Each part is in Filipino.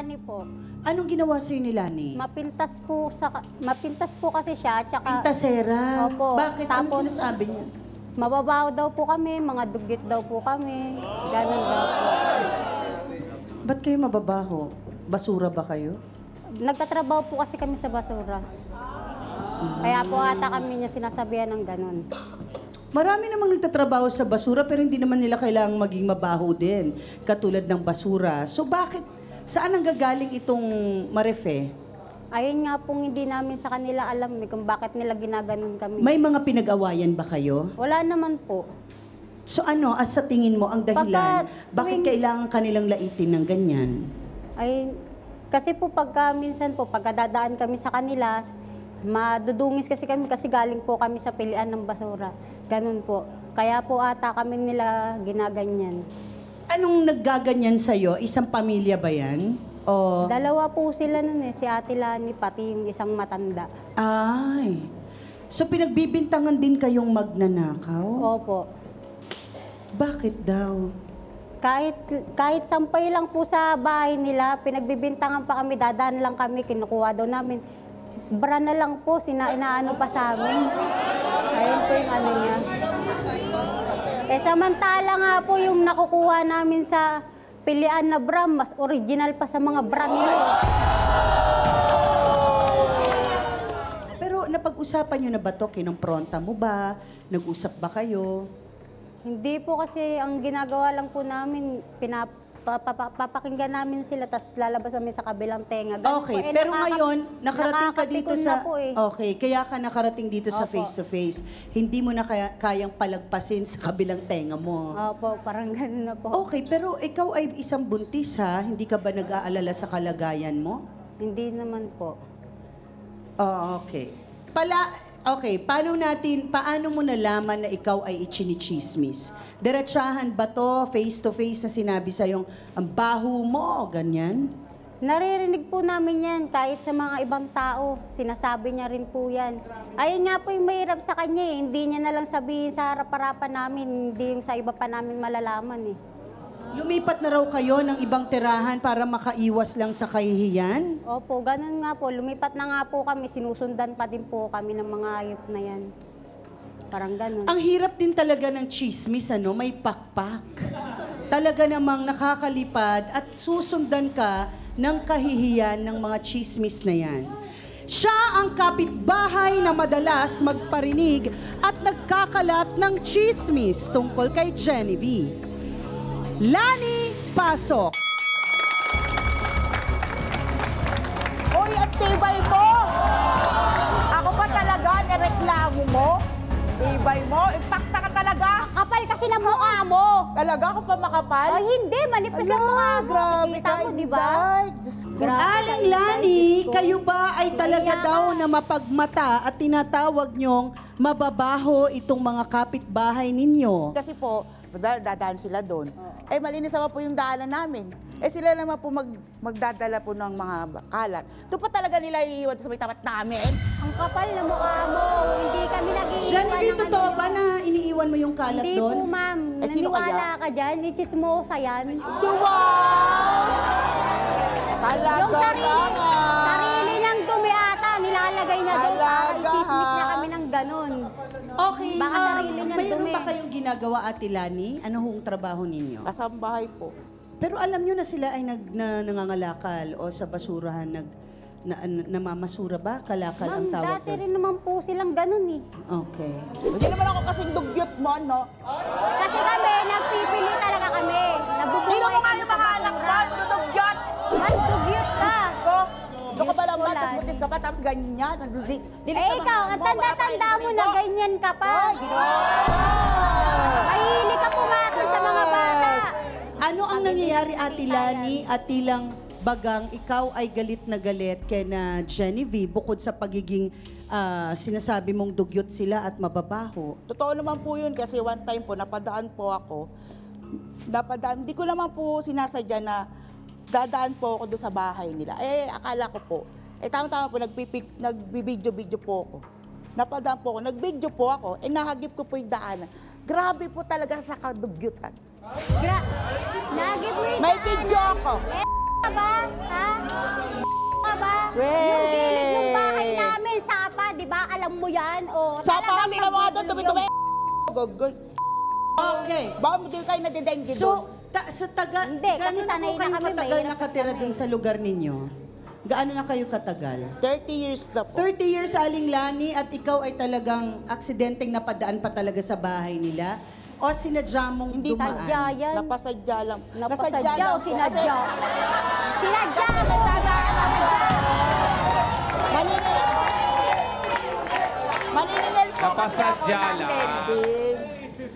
Lani po. Anong ginawa sa'yo ni Lani? Mapintas po kasi siya, tsaka... Pintasera? Opo. Bakit? Anong Tapos, sinasabi niya? mababaw daw po kami, mga dugit daw po kami. Ganun daw po. Ba't kayo mababaho? Basura ba kayo? Nagtatrabaho po kasi kami sa basura. Kaya po ata kami niya sinasabihan ng ganun. Marami namang nagtatrabaho sa basura pero hindi naman nila kailangang maging mabaho din, katulad ng basura. So bakit, saan ang gagaling itong marefe? Ayun nga pong hindi namin sa kanila alam kung bakit nila ginaganon kami. May mga pinag-awayan ba kayo? Wala naman po. So ano, sa tingin mo ang dahilan, bakit kailangan kanilang laitin ng ganyan? Ay, kasi po minsan po, pagkadadaan kami sa kanila, madudungis kasi kami kasi galing po kami sa pilian ng basura. Ganun po. Kaya po ata kami nila ginaganyan. Anong naggaganyan sa'yo? Isang pamilya ba yan? O... Dalawa po sila nun si Ate Lani, pati yung isang matanda. Ay. So pinagbibintangan din kayong magnanakaw? Opo. Bakit daw? Kahit sampay lang po sa bahay nila, pinagbibintangan pa kami, dadaan lang kami, kinukuha daw namin. Bra na lang po, inaano pa sa amin. Ayun po yung ano niya. Samantala nga po yung nakukuha namin sa pilian na bra, mas original pa sa mga bra nila. Pero napag-usapan nyo na ba ito? Kinumpronta mo ba? Nag-usap ba kayo? Hindi po kasi ang ginagawa lang po namin, papakinggan namin sila, tapos lalabas namin sa kabilang tenga. Ganun Okay, po. pero ngayon, nakarating ka dito sa... po eh. Okay, kaya ka nakarating dito sa Opo. face-to-face. Hindi mo na kayang palagpasin sa kabilang tenga mo. Opo, parang ganun na po. Okay, pero ikaw ay isang buntis ha? Hindi ka ba nag-aalala sa kalagayan mo? Hindi naman po. Okay. Okay, paano mo nalaman na ikaw ay ichinichismis? Diretsahan ba to, face-to-face na sinabi sa'yong, ang baho mo, ganyan? Naririnig po namin yan, kahit sa mga ibang tao, sinasabi niya rin po yan. Ayun nga po yung mahirap sa kanya eh, hindi niya na lang sabihin sa harap-harapan namin, hindi yung sa iba pa namin malalaman eh. Lumipat na raw kayo ng ibang tirahan para makaiwas lang sa kahihiyan? Opo, ganun nga po. Lumipat na nga po kami. Sinusundan pa din po kami ng mga hayop na yan. Parang ganun. Ang hirap din talaga ng chismis, ano? May pakpak. Talaga namang nakakalipad at susundan ka ng kahihiyan ng mga chismis na yan. Siya ang kapitbahay na madalas magparinig at nagkakalat ng chismis tungkol kay Genevieve. Lani, pasok! Uy, ang tibay mo! Ako pa talaga, nireklamo mo? Tibay mo? Impacta ka talaga? Kapal kasi na mukha mo! Talaga ako pa makapal? Ay, hindi. Manipis ang mukha mo. Grabe Kita ka, mo, di ba? Inday. Diyos ko. Aling Lani, kayo ba ay talaga daw na mapagmata at tinatawag nyong mababaho itong mga kapitbahay ninyo? Kasi po, dadaan sila doon. Eh, malinis naman po yung daanan namin. Eh, sila naman po magdadala po ng mga kalat. Doon pa talaga nila iiwan sa may tapat namin. Ang kapal na mukha mo. Hindi kami nag-iiwan. Genevieve, totoo ba na iniiwan mo yung kalat Hindi doon? po, ma'am. Eh, sino Naniwala kaya? ka dyan. Ichismosa yan. Wow! Talaga lang sarili niyang dumi ata. Nilalagay niya doon. Talaga, Ichismis niya ha? kami ng ganun. Okay, Baka sarili niyang mayroon dumi. ba kayong ginagawa, Ate Lani? Ano hong trabaho ninyo? Kasambahay po. Pero alam nyo na sila ay nangangalakal o sa basurahan, namamasura ba? Kalakal ang Ma'am, tawag dati doon? rin naman po silang ganun eh. Okay. Hindi naman ako kasing dugyot mo, no? Kasi kami, nagpipili talaga kami. Nabubuhay Sino mo nga kami yung sa mga anak mo? basura. Dudugyot! Man, dugyot ka. Ko, doon ka ba lang ba? Ulan. Tapos butis ka pa, tapos ganyan. Eh ikaw, ang tanda-tanda mo na ganyan ka pa. Ay, ginawa. Mahilig ka pumatol sa mga bata. Ano ang nangyayari, Ate Lani, at tilang bagang ikaw ay galit na galit kay na Genevieve bukod sa pagiging sinasabi mong dugyot sila at mababaho? Totoo naman po yun kasi one time po, napadaan po ako. Hindi ko naman po sinasadya na dadaan po ako doon sa bahay nila. Eh, akala ko po. Eh, tama-tama po, nagbibidyo-video po ako. Napadaan po ako, nag-video po ako, eh, nahagip ko po yung daanan. Grabe po talaga sa kadugyutan. Nagib mo yung May daanan. video ako. Eh, ba? Ha? Yung gilid ng bahay namin, Sapa, di ba? Alam mo yan? O, Sa pangatin na mga doon, dumi-dumi. Gogoy. Okay. Baka hindi kayo nadidenggi doon. So, sa taga, Hindi, kasi gaano na sanay po na kayo kami, katagal mahirap nakatira kasi dun kami. sa lugar ninyo? Gaano na kayo katagal? 30 years na po. 30 years, Aling Lani, at ikaw ay talagang aksidenteng napadaan pa talaga sa bahay nila? O sinadya mong Hindi dumaan? Sadya yan. Napasadya lang. Napasadya lang o po. sinadya? Sinadya Kasi mo! may dadaanan po. Maniningil po kasi ako Napasadya ng lang. lending.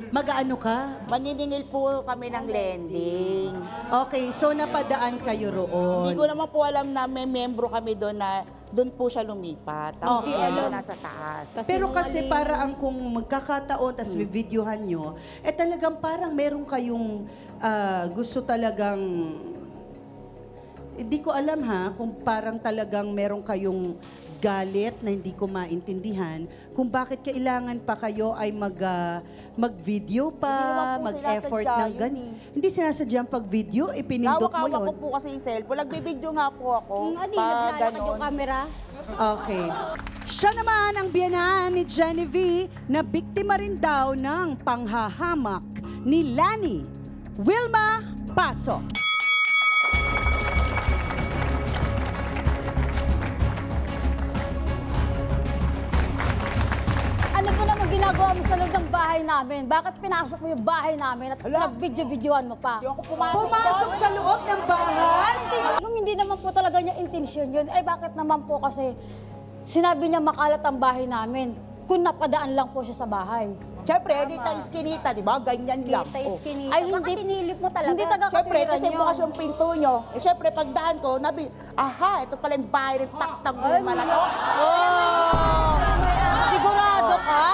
Mag-ano ka? Maniningil po kami ng lending. Okay, so napadaan kayo roon. Hindi ko naman po alam na may membro kami doon na doon po siya lumipat. Tapos Okay. membro nasa taas. Pero kasi Sinungaling. para ang kung magkakataon, tas videohan nyo, talagang parang meron kayong gusto talagang, hindi ko alam ha, kung parang talagang meron kayong galit na hindi ko maintindihan kung bakit kailangan pa kayo ay mag-video Hindi pa, naman po mag-effort sinasadya ng yun ganyan. Hindi sinasadya pag-video, ipinindot mo Hawak-hawak yun. ko po kasi yung cellphone. Nagbibideo nga po ako. Ano, Pag naglalakad yung ganon. camera? Okay. Siya naman ang biyenan ni Genevieve na biktima rin daw ng panghahamak ni Lani. Wilma Pasok. Ano po naman ginagawa mo sa loob ng bahay namin? Bakit pinasok mo yung bahay namin at Hala. nag-video-videoan mo pa? Hindi ako pumasok. Pumasok sa loob ng bahay. Kung hindi naman po talaga niya intensyon yun, ay bakit naman po kasi sinabi niya makalat ang bahay namin kung napadaan lang po siya sa bahay. Siyempre, dito iskinita, di ba? Ganyan lang. Kita Oh. iskinita. Ay, Baka hindi- sinilip mo talaga. Hindi taga Siyempre, katwiran kasi niyo. bukas yung pinto nyo. Eh, siyempre, pagdaan ko, aha, ito pala yung bahay ng paktang guma na to. Oh! Sigurado ka?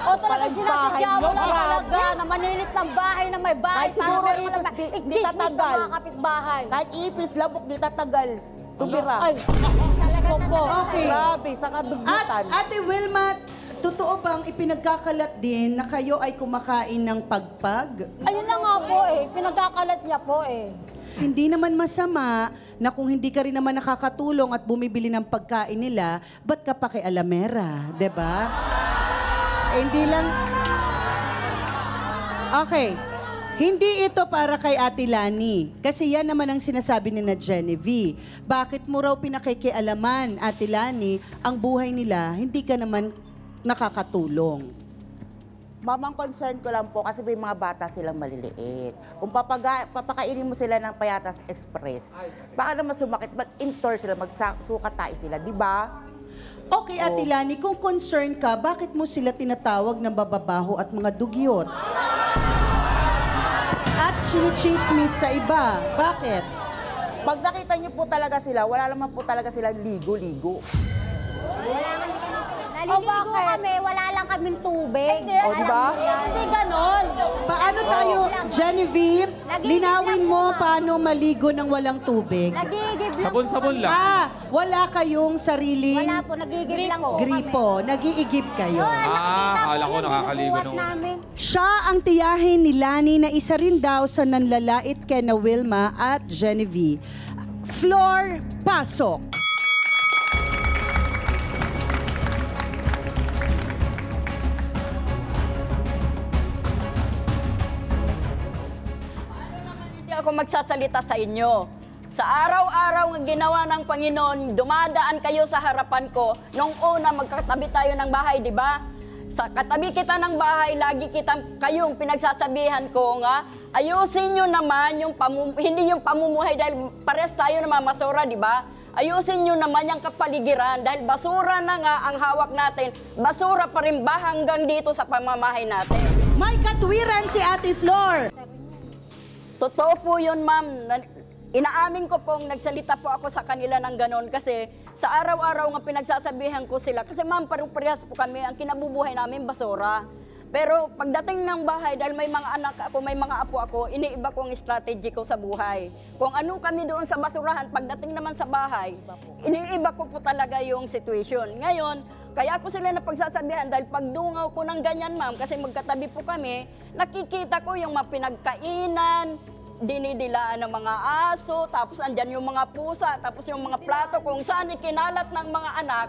O talaga Palang sinasadya bahay mo nyo, lang grabe. talaga na manilit ng bahay na may bahay Kahit siguro meron ka ipis, naman di i-chismis sa tatagal. mga kapitbahay. Kahit ipis, labok, di tatagal. Tumira. Ay, Diyos ko po. Okay. Grabe, sa At kadugmutan. Ate Wilma, totoo bang ipinagkakalat din na kayo ay kumakain ng pagpag? Ayun na nga po eh, pinagkakalat niya po eh. Hindi naman masama na kung hindi ka rin naman nakakatulong at bumibili ng pagkain nila, ba't ka pa kay Alamera, 'di ba? Hindi lang... Okay. Hindi ito para kay Ate Lani. Kasi yan naman ang sinasabi ni na Genevieve. Bakit mo raw pinakikialaman, Ate Lani, ang buhay nila, hindi ka naman nakakatulong? Mamang concern ko lang po kasi may mga bata silang maliliit. Kung papakainin mo sila ng Payatas Express, baka naman sumakit, mag-intor sila, magsukat tayo sila, di ba? Okay, Ate Lani, kung concerned ka, bakit mo sila tinatawag ng bababaho at mga dugyot? At chinichismis sa iba. Bakit? Pag nakita niyo po talaga sila, wala naman po talaga silang ligo-ligo. Wala kami naliligo bakit? kami, wala lang kaming tubig. Hindi, O, di ba? Hindi ganon. Paano tayo, Genevieve, Nagigib linawin lang mo po, ma'am. paano maligo ng walang tubig? Nagigib lang Sabon-sabon po lang. Wala kayong sariling Wala po, nagigib lang po gripo. Nag-iigib kayo. Akala ko nakakaligo binubuhat naman. namin. Siya ang tiyahin ni Lani na isa rin daw sa nanlalait kay na Wilma at Genevieve. Floor, pasok! Hindi ako magsasalita sa inyo. Sa araw-araw ng ginawa ng Panginoon, dumadaan kayo sa harapan ko. Nung una, magkatabi tayo ng bahay, di ba? Sa katabi kita ng bahay, lagi kayong pinagsasabihan ko nga, ayusin nyo naman yung hindi yung pamumuhay dahil pares tayo na mamasura, di ba? Ayusin nyo naman yung kapaligiran dahil basura na nga ang hawak natin. Basura pa rin ba hanggang dito sa pamamahay natin? May katwiran si Ate Flor. Totoo po yun, ma'am. Inaamin ko pong nagsalita po ako sa kanila ng ganon kasi sa araw-araw nga pinagsasabihan ko sila. Kasi ma'am, parehas po kami, ang kinabubuhay namin basura. Pero pagdating ng bahay, dahil may mga anak ako, may mga apo ako, iniiba ko ang strategy ko sa buhay. Kung ano kami doon sa basurahan, pagdating naman sa bahay, iniiba ko po talaga yung situation. Ngayon, kaya ako sila napagsasabihan dahil pagdungaw ko ng ganyan, ma'am, kasi magkatabi po kami, nakikita ko yung mga pinagkainan, dinidilaan ng mga aso, tapos andyan yung mga pusa, tapos yung mga plato kung saan ikinalat ng mga anak.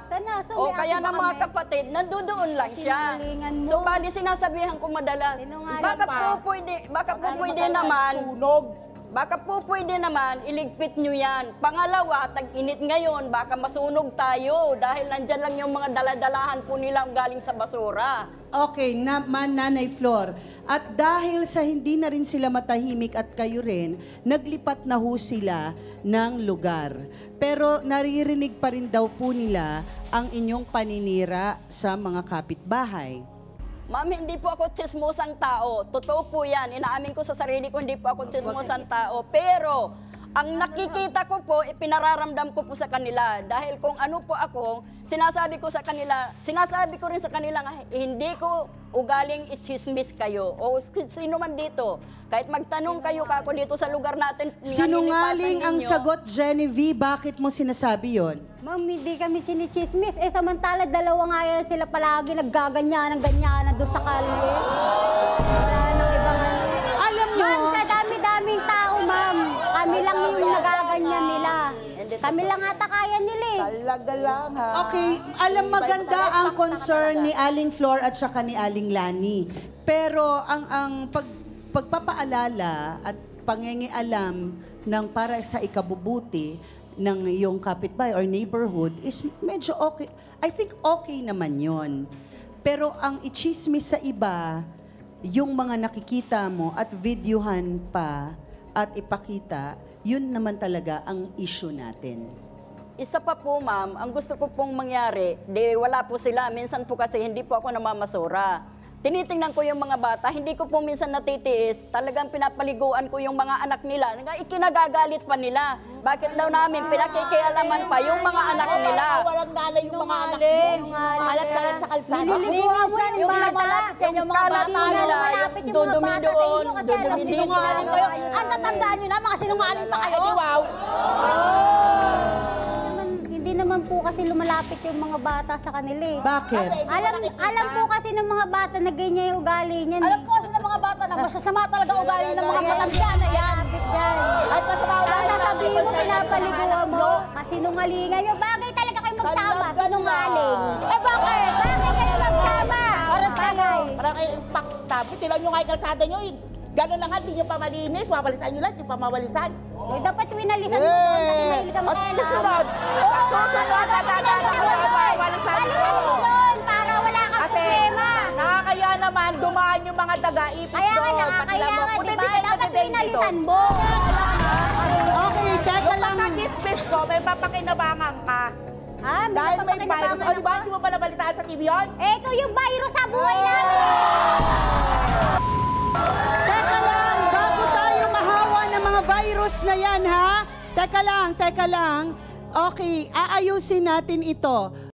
O kaya ng mga kapatid, nandoon lang siya. Sinungalingan mo. So bali sinasabihan ko madalas, Sinungaling baka po pwede naman iligpit nyo yan. Pangalawa, tag-init ngayon, baka masunog tayo dahil nandyan lang yung mga daladalahan po nilang galing sa basura. Okay, Nanay Flor. At dahil sa hindi na rin sila matahimik at kayo rin, naglipat na ho sila ng lugar. Pero naririnig pa rin daw po nila ang inyong paninira sa mga kapitbahay. Ma'am, hindi po ako tsismosang tao. Totoo po yan. Inaamin ko sa sarili ko, hindi po ako tsismosang tao. Pero, ang nakikita ko po, ipinararamdam ko po sa kanila. Dahil kung ano po ako, sinasabi ko rin sa kanila nga, hindi ko ugaling ichismis kayo. O sino man dito. Kahit magtanong kayo kako dito sa lugar natin. Sinungaling ang sagot, Genevieve. Bakit mo sinasabi yon? Ma'am, hindi kami chinichismis. Samantala, dalawa nga yan sila palagi naggaganyanan doon sa kalye. Wala nang ibang ano. Alam nyo, Ma'am, sa dami-daming tao, ma'am. Kami lang yung nagaganyan nila. Kami lang ata kaya nila eh. Talaga lang, ha? okay, alam maganda ang concern ni Aling Flor at saka ni Aling Lani. Pero ang pagpapaalala at pangingialam ng para sa ikabubuti ng iyong kapitbahay or neighborhood is medyo okay. I think okay naman yon. Pero ang ichismis sa iba, yung mga nakikita mo at videohan pa at ipakita, yun naman talaga ang issue natin. Isa pa po, ma'am, ang gusto ko pong mangyari, wala po sila. Minsan po kasi hindi po ako namamasura. Tinitingnan ko yung mga bata, hindi ko po minsan natitiis. Talagang pinapaliguan ko yung mga anak nila. Ikinagagalit pa nila. Bakit daw namin pinakikialaman pa yung mga anak nila? Walang nanay yung mga anak mo. Kalat-kalat sa kalsada. Nililigawan mo yung Yung bata. malapit sa inyo, mga bata nila, Malapit yung mga dudumi bata sa doon, inyo kasi dudumi alam dito. Sinungaling kayo. Ang tatandaan nyo na, mga sinungaling pa kayo. Wow. Hindi naman po kasi lumalapit yung mga bata sa kanila eh. Bakit? Alam po kasi ng mga bata na ganyan yung ugali niyan. Alam ko kasi ng mga bata na masasama talaga ugali ng mga matanda na yan. Lapit dyan. At masama Tapos sasabihin mo, pinapaliguan mo, kasinungalingan nyo. Bagay talaga kayo magsama, sinungaling. Eh bakit? Bagay kayo magsama. Paras kayo. Parang kayo impact tapos. Tilan nyo nga yung kalsada nyo. Gano'n lang nga, di nyo pa malinis. Mawalisan nyo lang, di pa mawalisan. Uy, dapat winalisan mo doon kasi mahilig ka At magkailan. susunod. Susunod na mawalisan Walisan nyo. mo doon para wala kang Kasi problema. nakakaya naman dumaan yung mga daga-ipis Kaya nga doon. nakakaya nga, Puti diba? di kayo Dapat nadedeng winalisan dito. mo. Okay, teka Yung lang. pagkakismis ko, may papakinabangan ka. Ha? Dahil may virus. papakinabangan O di ba, ako. di mo ba nabalitaan sa TV yun? Eh, ito yung virus sa buhay namin. Teka lang, bago tayo mahawa ng mga virus na yan, ha? Teka lang. Okay, aayusin natin ito.